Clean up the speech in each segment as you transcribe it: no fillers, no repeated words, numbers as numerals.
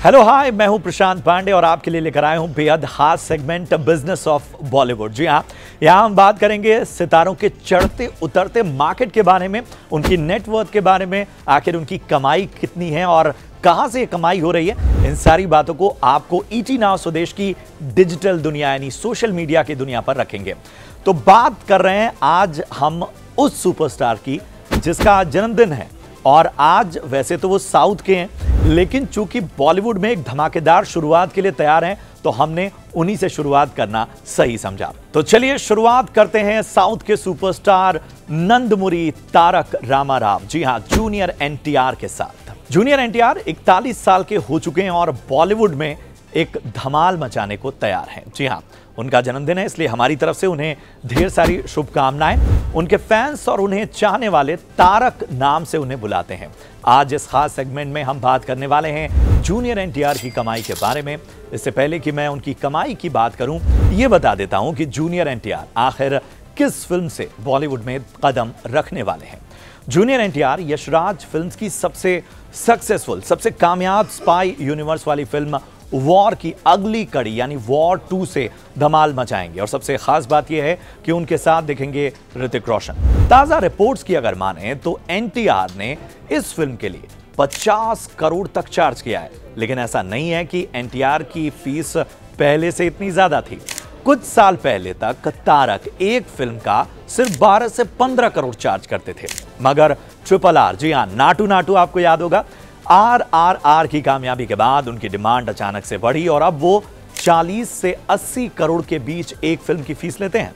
Hello hi, मैं हूं प्रशांत पांडे और आपके लिए लेकर आया हूं बेहद खास सेगमेंट बिजनेस ऑफ बॉलीवुड। जी हां, यहां हम बात करेंगे सितारों के चढ़ते उतरते मार्केट के बारे में, उनकी नेटवर्थ के बारे में, आखिर उनकी कमाई कितनी है और कहां से कमाई हो रही है। इन सारी बातों को आपको ईटी नाउ स्वदेश की डिजिटल दुनिया यानी सोशल मीडिया की दुनिया पर रखेंगे। तो बात कर रहे हैं आज हम उस सुपरस्टार की जिसका जन्मदिन है और आज वैसे तो वो साउथ के हैं, लेकिन चूंकि बॉलीवुड में एक धमाकेदार शुरुआत के लिए तैयार हैं तो हमने उन्हीं से शुरुआत करना सही समझा। तो चलिए शुरुआत करते हैं साउथ के सुपरस्टार नंदमुरी तारक रामाराव, जी हां, जूनियर एनटीआर के साथ। जूनियर एनटीआर 41 साल के हो चुके हैं और बॉलीवुड में एक धमाल मचाने को तैयार हैं। जी हां, उनका जन्मदिन है, इसलिए हमारी तरफ से उन्हें ढेर सारी शुभकामनाएं। उनके फैंस और उन्हें चाहने वाले तारक नाम से उन्हें बुलाते हैं। आज इस खास सेगमेंट में हम बात करने वाले हैं जूनियर एनटीआर की कमाई के बारे में। इससे पहले कि मैं उनकी कमाई की बात करूं, ये बता देता हूं कि जूनियर एनटीआर आखिर किस फिल्म से बॉलीवुड में कदम रखने वाले हैं। जूनियर एनटीआर यशराज फिल्म्स की सबसे सक्सेसफुल, सबसे कामयाब स्पाई यूनिवर्स वाली फिल्म वॉर की अगली कड़ी यानी वॉर 2 से धमाल मचाएंगे और सबसे खास बात यह है कि उनके साथ दिखेंगे ऋतिक रोशन। ताजा रिपोर्ट्स की अगर माने तो एनटीआर ने इस फिल्म के लिए 50 करोड़ तक चार्ज किया है, लेकिन ऐसा नहीं है कि एनटीआर की फीस पहले से इतनी ज्यादा थी। कुछ साल पहले तक तारक एक फिल्म का सिर्फ 12 से 15 करोड़ चार्ज करते थे, मगर RRR, जी हां, नाटू नाटू आपको याद होगा, RRR की कामयाबी के बाद उनकी डिमांड अचानक से बढ़ी और अब वो 40 से 80 करोड़ के बीच एक फिल्म की फीस लेते हैं।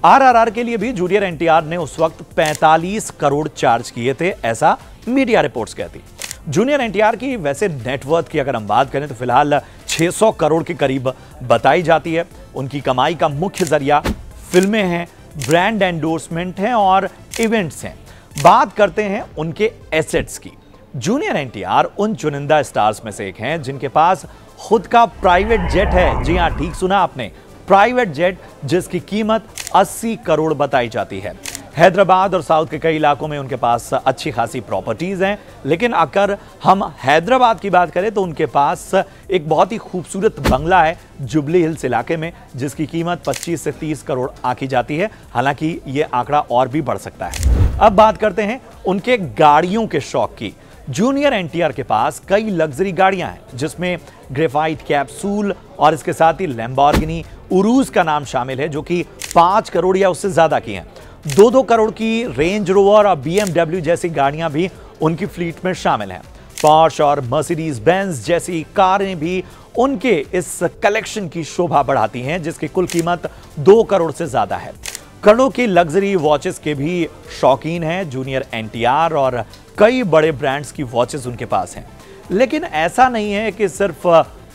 RRR के लिए भी जूनियर एनटीआर ने उस वक्त 45 करोड़ चार्ज किए थे, ऐसा मीडिया रिपोर्ट्स कहती। जूनियर एनटीआर की वैसे नेटवर्थ की अगर हम बात करें तो फिलहाल 600 करोड़ के करीब बताई जाती है। उनकी कमाई का मुख्य जरिया फिल्में हैं, ब्रांड एंडोर्समेंट हैं और इवेंट्स हैं। बात करते हैं उनके एसेट्स की। जूनियर एनटीआर उन चुनिंदा स्टार्स में से एक हैं जिनके पास खुद का प्राइवेट जेट है। जी हां, ठीक सुना आपने, प्राइवेट जेट, जिसकी कीमत 80 करोड़ बताई जाती है। हैदराबाद और साउथ के कई इलाकों में उनके पास अच्छी खासी प्रॉपर्टीज हैं, लेकिन अगर हम हैदराबाद की बात करें तो उनके पास एक बहुत ही खूबसूरत बंगला है जुबली हिल्स इलाके में, जिसकी कीमत 25 से 30 करोड़ आंकी जाती है। हालांकि यह आंकड़ा और भी बढ़ सकता है। अब बात करते हैं उनके गाड़ियों के शौक की। जूनियर एनटीआर के पास कई लग्जरी गाड़ियां हैं, जिसमें ग्रेफाइट कैप्सूल और इसके साथ ही लैम्बोर्गिनी उरूज का नाम शामिल है, जो कि 5 करोड़ या उससे ज्यादा की हैं। 2-2 करोड़ की रेंज रोवर और BMW जैसी गाड़ियां भी उनकी फ्लीट में शामिल हैं। पोर्श और मर्सिडीज बेंज जैसी कारें भी उनके इस कलेक्शन की शोभा बढ़ाती हैं, जिसकी कुल कीमत 2 करोड़ से ज्यादा है। करोड़ों की लग्जरी वॉचेस के भी शौकीन हैं जूनियर एनटीआर और कई बड़े ब्रांड्स की वॉचेस उनके पास हैं। लेकिन ऐसा नहीं है कि सिर्फ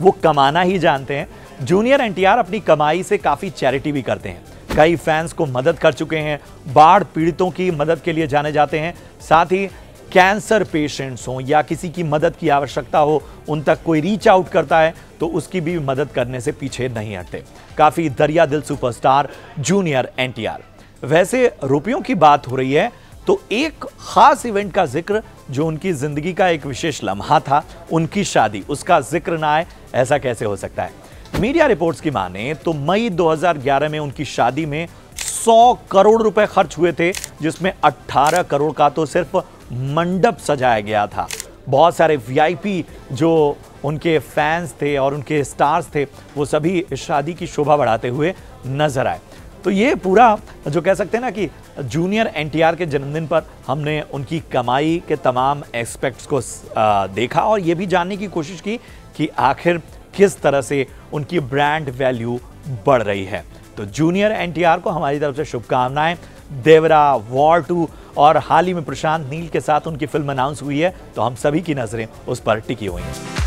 वो कमाना ही जानते हैं। जूनियर एनटीआर अपनी कमाई से काफी चैरिटी भी करते हैं। कई फैंस को मदद कर चुके हैं, बाढ़ पीड़ितों की मदद के लिए जाने जाते हैं। साथ ही कैंसर पेशेंट्स हों या किसी की मदद की आवश्यकता हो, उन तक कोई रीच आउट करता है तो उसकी भी मदद करने से पीछे नहीं हटते। काफी दरिया दिल सुपरस्टार जूनियर एनटीआर। वैसे रुपयों की बात हो रही है तो एक खास इवेंट का जिक्र जो उनकी जिंदगी का एक विशेष लम्हा था, उनकी शादी, उसका जिक्र ना आए, ऐसा कैसे हो सकता है। मीडिया रिपोर्ट्स की माने तो मई 2011 में उनकी शादी में 100 करोड़ रुपए खर्च हुए थे, जिसमें 18 करोड़ का तो सिर्फ मंडप सजाया गया था। बहुत सारे VIP जो उनके फैंस थे और उनके स्टार्स थे, वो सभी इस शादी की शोभा बढ़ाते हुए नजर आए। तो ये पूरा जो कह सकते हैं ना कि जूनियर एनटीआर के जन्मदिन पर हमने उनकी कमाई के तमाम एस्पेक्ट्स को देखा और ये भी जानने की कोशिश की कि आखिर किस तरह से उनकी ब्रांड वैल्यू बढ़ रही है। तो जूनियर एनटीआर को हमारी तरफ से शुभकामनाएं। देवरा, वॉर 2 और हाल ही में प्रशांत नील के साथ उनकी फिल्म अनाउंस हुई है, तो हम सभी की नजरें उस पर टिकी हुई हैं।